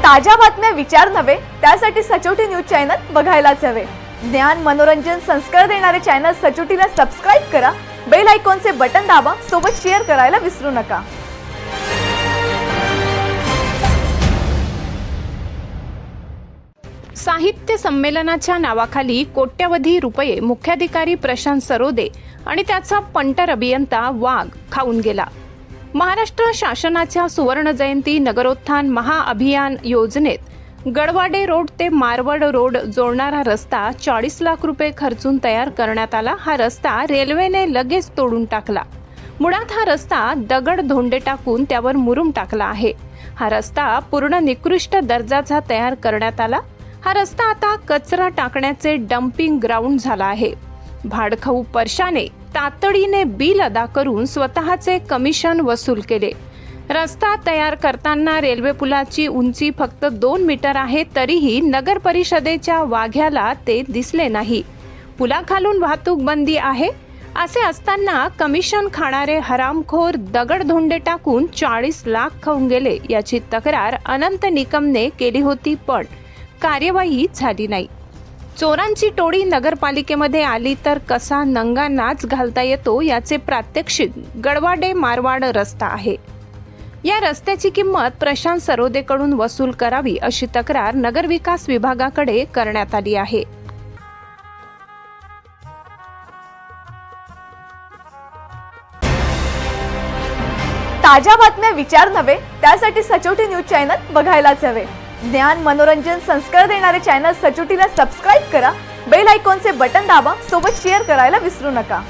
ताज्या बातम्या विचार नव्हे त्यासाठी सचोटी न्यूज चॅनल बघायलाच हवे। ज्ञान मनोरंजन संस्कार देणारे चॅनल सचोटीला सबस्क्राइब करा, बेल आयकॉनचे बटन दाबा, सोबत शेअर करायला विसरू नका। साहित्य संमेलनाच्या नावाखाली कोट्यवधी रुपये मुख्याधिकारी प्रशांत सरोदे आणि त्याचा पंटर अभियंता वाघ खाऊन गेला। महाराष्ट्र शासनाच्या सुवर्ण जयंती नगरोत्थान महाअभियान योजनेत गडवाडे रोड ते मारवड रोड जोडणारा रस्ता 40 लाख रुपये खर्चून तयार करण्यात आला। हा रस्ता रेल्वेने लगेच तोडून टाकला। मुळात हा रस्ता दगड धोंडे टाकून त्यावर मुरुम टाकला आहे। हा रस्ता पूर्ण निकृष्ट दर्जाचा तयार करण्यात आला। हा रस्ता आता कचरा टाकण्याचे डम्पिंग ग्राउंड झाला आहे। भाडखाऊ परशाने तातडीने बिल अदा करून स्वतःचे कमिशन वसूल केले। रस्ता तयार करताना रेल्वे पुलाची उंची फक्त 2 मीटर आहे, तरीही नगर परिषदेच्या वाघ्याला ते दिसले नाही। पुलाखालून वाहतूक बंदी आहे असे असताना कमिशन खाणारे हरामखोर दगडधोंडे टाकून 40 लाख खाऊन गेले याची तक्रार अनंत निकमने केली होती, पण कार्यवाही झाली नाही। चोरांची टोळी नगरपालिकेमध्ये आली तर कसा नंगा नाच घालता येतो याचे प्रात्यक्षिक गडवाडे मारवाड रस्ता आहे। या रस्त्याची किंमत प्रशांत सरोदेकडून वसूल करावी अशी तक्रार नगरविकास विभागाकडे करण्यात आली आहे। ताज्या बातम्या विचार नव्हे त्यासाठी सचोटी न्यूज चॅनल बघायलाच हवे। ज्ञान मनोरंजन संस्कार देणारे चॅनल सचोटीला सबस्क्राइब करा, बेल आयकॉनचे बटन दाबा, सोबत शेअर करायला विसरू नका।